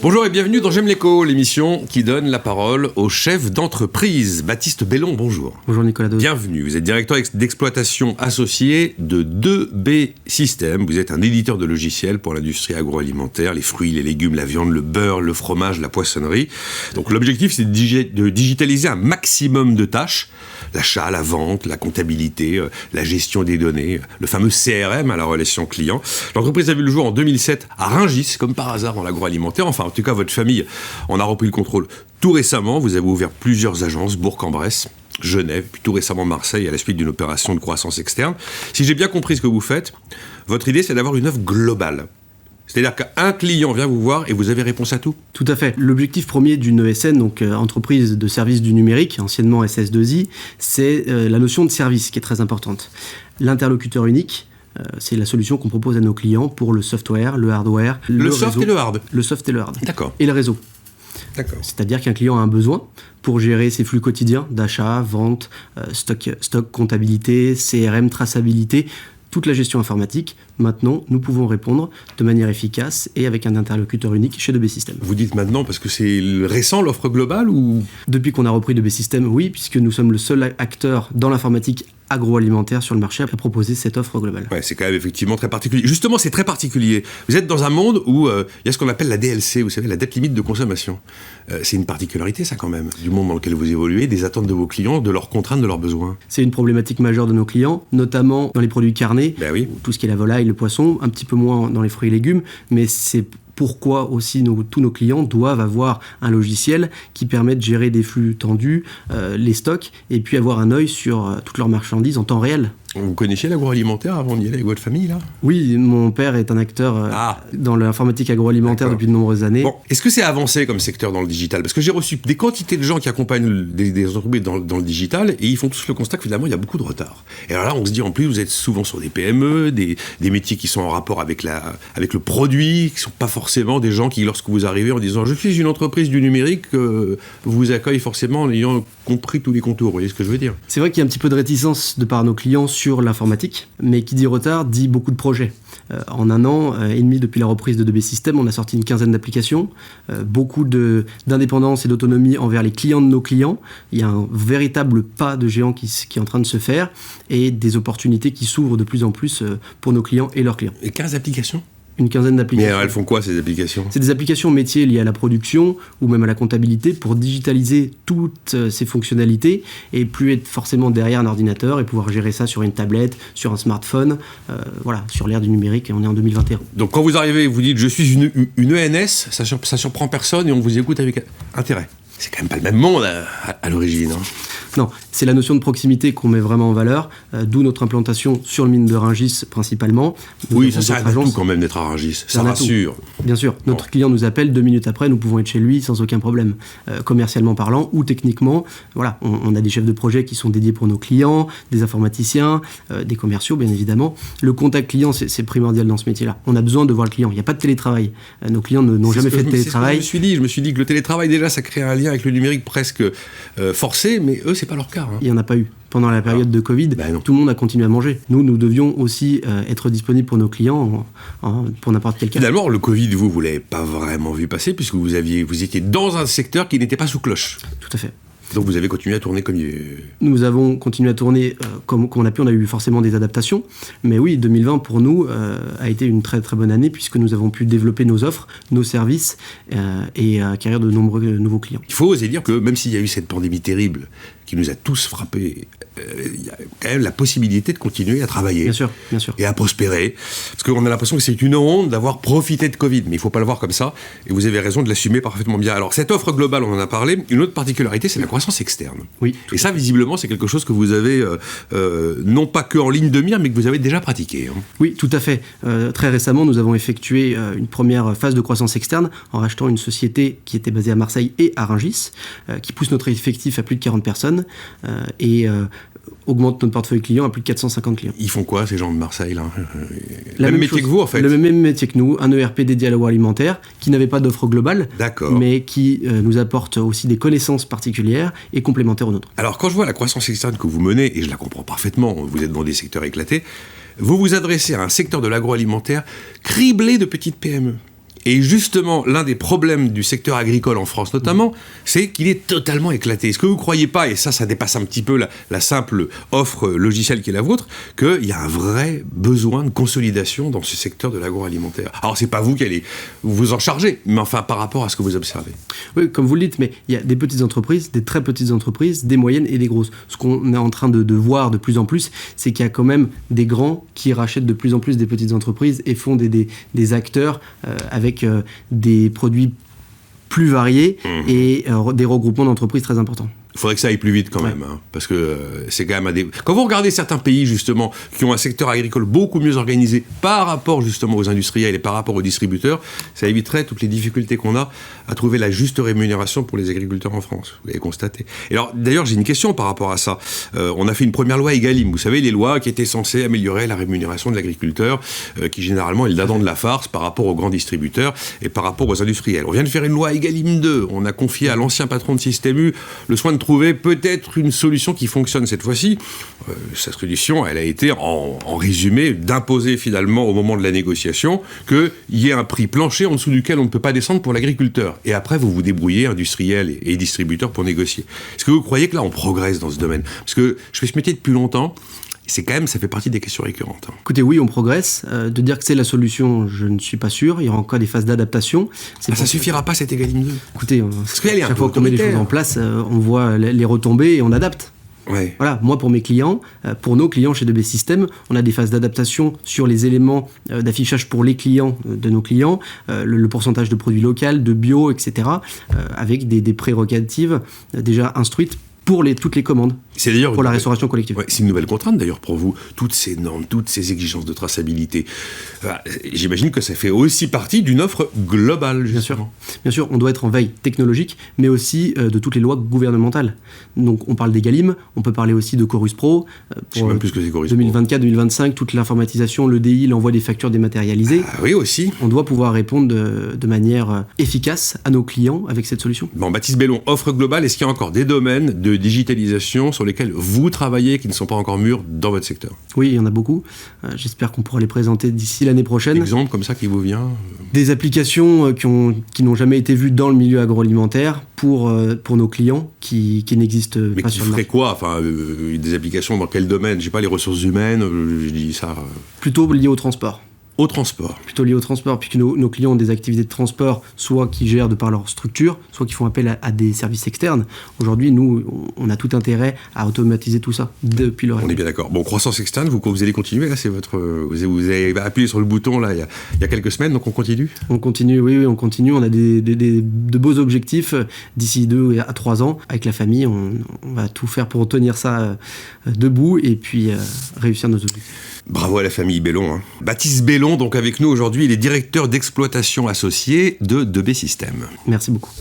Bonjour et bienvenue dans J'aime l'écho, l'émission qui donne la parole aux chefs d'entreprise. Baptiste Bellon, bonjour. Bonjour Nicolas Dose. Bienvenue, vous êtes directeur d'exploitation associé de 2B Systems. Vous êtes un éditeur de logiciels pour l'industrie agroalimentaire, les fruits, les légumes, la viande, le beurre, le fromage, la poissonnerie. Donc l'objectif, c'est de digitaliser un maximum de tâches. L'achat, la vente, la comptabilité, la gestion des données, le fameux CRM à la relation client. L'entreprise a vu le jour en 2007 à Rungis, comme par hasard dans l'agroalimentaire. Enfin, en tout cas, votre famille en a repris le contrôle tout récemment. Vous avez ouvert plusieurs agences, Bourg-en-Bresse, Genève, puis tout récemment Marseille, à la suite d'une opération de croissance externe. Si j'ai bien compris ce que vous faites, votre idée, c'est d'avoir une offre globale. C'est-à-dire qu'un client vient vous voir et vous avez réponse à tout. Tout à fait. L'objectif premier d'une ESN, donc entreprise de services du numérique, anciennement SS2I, c'est la notion de service qui est très importante. L'interlocuteur unique, c'est la solution qu'on propose à nos clients pour le software, le hardware, le soft réseau, et le hard. Le soft et le hard. D'accord. Et le réseau. D'accord. C'est-à-dire qu'un client a un besoin pour gérer ses flux quotidiens d'achat, vente, stock, comptabilité, CRM, traçabilité, toute la gestion informatique. Maintenant, nous pouvons répondre de manière efficace et avec un interlocuteur unique chez 2B Systems. Vous dites maintenant parce que c'est récent l'offre globale ou... Depuis qu'on a repris 2B Systems, oui, puisque nous sommes le seul acteur dans l'informatique agroalimentaire sur le marché à proposer cette offre globale. Ouais, c'est quand même effectivement très particulier. Justement, c'est très particulier. Vous êtes dans un monde où il y a ce qu'on appelle la DLC, vous savez, la dette limite de consommation. C'est une particularité, ça, quand même, du monde dans lequel vous évoluez, des attentes de vos clients, de leurs contraintes, de leurs besoins. C'est une problématique majeure de nos clients, notamment dans les produits carnés, oui. Tout ce qui est la volaille, le poisson, un petit peu moins dans les fruits et légumes, mais c'est pourquoi aussi tous nos clients doivent avoir un logiciel qui permet de gérer des flux tendus, les stocks, et puis avoir un œil sur toutes leurs marchandises en temps réel. Vous connaissiez l'agroalimentaire avant d'y aller avec votre famille, là ? Oui, mon père est un acteur dans l'informatique agroalimentaire depuis de nombreuses années. Bon, est-ce que c'est avancé comme secteur dans le digital ? Parce que j'ai reçu des quantités de gens qui accompagnent des entreprises dans le digital et ils font tous le constat que finalement il y a beaucoup de retard. Et alors là, on se dit en plus, vous êtes souvent sur des PME, des métiers qui sont en rapport avec le produit, qui ne sont pas forcément des gens qui, lorsque vous arrivez en disant « je suis une entreprise du numérique », vous accueillent forcément en ayant compris tous les contours. Vous voyez ce que je veux dire ? C'est vrai qu'il y a un petit peu de réticence de par nos clients sur l'informatique, mais qui dit retard dit beaucoup de projets. En un an et demi depuis la reprise de 2B Systems, on a sorti une quinzaine d'applications, beaucoup d'indépendance et d'autonomie envers les clients de nos clients. Il y a un véritable pas de géant qui est en train de se faire et des opportunités qui s'ouvrent de plus en plus pour nos clients et leurs clients. Et 15 applications ? Une quinzaine d'applications. Mais elles font quoi, ces applications ? C'est des applications métiers liées à la production ou même à la comptabilité pour digitaliser toutes ces fonctionnalités et plus être forcément derrière un ordinateur et pouvoir gérer ça sur une tablette, sur un smartphone, sur l'ère du numérique, et on est en 2021. Donc quand vous arrivez, vous dites « je suis une ENS », ça surprend personne et on vous écoute avec intérêt. C'est quand même pas le même monde à l'origine. Hein. Non, c'est la notion de proximité qu'on met vraiment en valeur, d'où notre implantation sur le mine de Rungis principalement. Oui, ça sert à tout quand même d'être à Rungis, ça rassure. Bien sûr, notre client nous appelle, 2 minutes après, nous pouvons être chez lui sans aucun problème. Commercialement parlant ou techniquement, voilà, on a des chefs de projet qui sont dédiés pour nos clients, des informaticiens, des commerciaux bien évidemment. Le contact client, c'est primordial dans ce métier-là. On a besoin de voir le client, il n'y a pas de télétravail. Nos clients n'ont jamais fait de télétravail. Je me suis dit que le télétravail déjà, ça crée un lien avec le numérique presque forcé, mais eux, c'est pas leur cas. Hein. Il n'y en a pas eu. Pendant la période de Covid, tout le monde a continué à manger. Nous devions aussi être disponibles pour nos clients pour n'importe quel cas. Finalement, le Covid, vous l'avez pas vraiment vu passer puisque vous étiez dans un secteur qui n'était pas sous cloche. Tout à fait. Donc vous avez continué à tourner comme... Nous avons continué à tourner comme on a pu, on a eu forcément des adaptations, mais oui, 2020 pour nous a été une très très bonne année puisque nous avons pu développer nos offres, nos services et acquérir de nombreux nouveaux clients. Il faut oser dire que même s'il y a eu cette pandémie terrible qui nous a tous frappés, il y a quand même la possibilité de continuer à travailler. Bien sûr, bien sûr. Et à prospérer. Parce qu'on a l'impression que c'est une honte d'avoir profité de Covid. Mais il ne faut pas le voir comme ça. Et vous avez raison de l'assumer parfaitement bien. Alors, cette offre globale, on en a parlé. Une autre particularité, c'est la croissance externe. Oui. Et ça, visiblement, c'est quelque chose que vous avez, non pas que en ligne de mire, mais que vous avez déjà pratiqué. Hein. Oui, tout à fait. Très récemment, nous avons effectué une première phase de croissance externe en rachetant une société qui était basée à Marseille et à Rungis, qui pousse notre effectif à plus de 40 personnes et augmente notre portefeuille client à plus de 450 clients. Ils font quoi, ces gens de Marseille là Le même métier que vous, en fait. Le même métier que nous, un ERP dédié à l'agroalimentaire, qui n'avait pas d'offre globale, mais qui nous apporte aussi des connaissances particulières et complémentaires aux nôtres. Alors, quand je vois la croissance externe que vous menez, et je la comprends parfaitement, vous êtes dans des secteurs éclatés, vous vous adressez à un secteur de l'agroalimentaire criblé de petites PME. Et justement, l'un des problèmes du secteur agricole en France notamment, c'est qu'il est totalement éclaté. Est-ce que vous ne croyez pas, et ça dépasse un petit peu la simple offre logicielle qui est la vôtre, qu'il y a un vrai besoin de consolidation dans ce secteur de l'agroalimentaire? Alors, c'est pas vous qui allez vous en charger, mais enfin, par rapport à ce que vous observez. Oui, comme vous le dites, mais il y a des petites entreprises, des très petites entreprises, des moyennes et des grosses. Ce qu'on est en train de voir de plus en plus, c'est qu'il y a quand même des grands qui rachètent de plus en plus des petites entreprises et font des acteurs avec des produits plus variés et des regroupements d'entreprises très importants. Il faudrait que ça aille plus vite quand même, hein, parce que c'est quand même Quand vous regardez certains pays, justement, qui ont un secteur agricole beaucoup mieux organisé par rapport, justement, aux industriels et par rapport aux distributeurs, ça éviterait toutes les difficultés qu'on a à trouver la juste rémunération pour les agriculteurs en France. Vous l'avez constaté. Et alors, d'ailleurs, j'ai une question par rapport à ça. On a fait une première loi Egalim, vous savez, les lois qui étaient censées améliorer la rémunération de l'agriculteur, qui généralement est le dindon de la farce par rapport aux grands distributeurs et par rapport aux industriels. On vient de faire une loi Egalim 2. On a confié à l'ancien patron de Système U le soin de trouver peut-être une solution qui fonctionne cette fois-ci. Sa solution, elle a été, en résumé, d'imposer finalement au moment de la négociation qu'il y ait un prix plancher en dessous duquel on ne peut pas descendre pour l'agriculteur. Et après, vous vous débrouillez, industriels et distributeurs, pour négocier. Est-ce que vous croyez que là, on progresse dans ce domaine? Parce que je fais ce métier depuis longtemps. Ça fait partie des questions récurrentes. Écoutez, oui, on progresse. De dire que c'est la solution, je ne suis pas sûr. Il y aura encore des phases d'adaptation. Ça suffira pas, cette Egalim 2? Écoutez, chaque fois qu'on met les choses en place, on voit les retombées et on adapte. Ouais. Voilà, moi pour mes clients, pour nos clients chez 2B System, on a des phases d'adaptation sur les éléments d'affichage pour les clients de nos clients, le pourcentage de produits locaux, de bio, etc., avec des prérogatives déjà instruites pour toutes les commandes, c'est d'ailleurs pour la restauration collective. Ouais, c'est une nouvelle contrainte d'ailleurs pour vous, toutes ces normes, toutes ces exigences de traçabilité. J'imagine que ça fait aussi partie d'une offre globale. Bien sûr, on doit être en veille technologique, mais aussi de toutes les lois gouvernementales. Donc on parle d'Egalim, on peut parler aussi de Chorus Pro. Je sais même plus ce que c'est Chorus 2024-2025, toute l'informatisation, l'EDI, l'envoi des factures dématérialisées. Ah, oui aussi. On doit pouvoir répondre de manière efficace à nos clients avec cette solution. Bon, Baptiste Bellon, offre globale, est-ce qu'il y a encore des domaines de digitalisation sur lesquels vous travaillez qui ne sont pas encore mûrs dans votre secteur? Oui, il y en a beaucoup. J'espère qu'on pourra les présenter d'ici l'année prochaine. Exemple comme ça qui vous vient? Des applications qui n'ont jamais été vues dans le milieu agroalimentaire pour nos clients qui n'existent pas sur le marché. Mais qui feraient quoi? Enfin, des applications dans quel domaine? Je sais pas, les ressources humaines, je dis ça. Plutôt liées au transport. Au transport. Plutôt lié au transport, puisque nos clients ont des activités de transport, soit qui gèrent de par leur structure, soit qui font appel à des services externes. Aujourd'hui, nous, on a tout intérêt à automatiser tout ça depuis le On est bien d'accord. Bon, croissance externe, vous allez continuer, là, c'est votre... Vous avez appuyé sur le bouton, là, il y a quelques semaines, donc on continue? On continue, oui, on continue. On a de beaux objectifs d'ici 2 à 3 ans. Avec la famille, on va tout faire pour tenir ça debout et puis réussir nos objectifs. Bravo à la famille Bellon. Hein. Baptiste Bellon, donc avec nous aujourd'hui, il est directeur d'exploitation associé de 2B System. Merci beaucoup.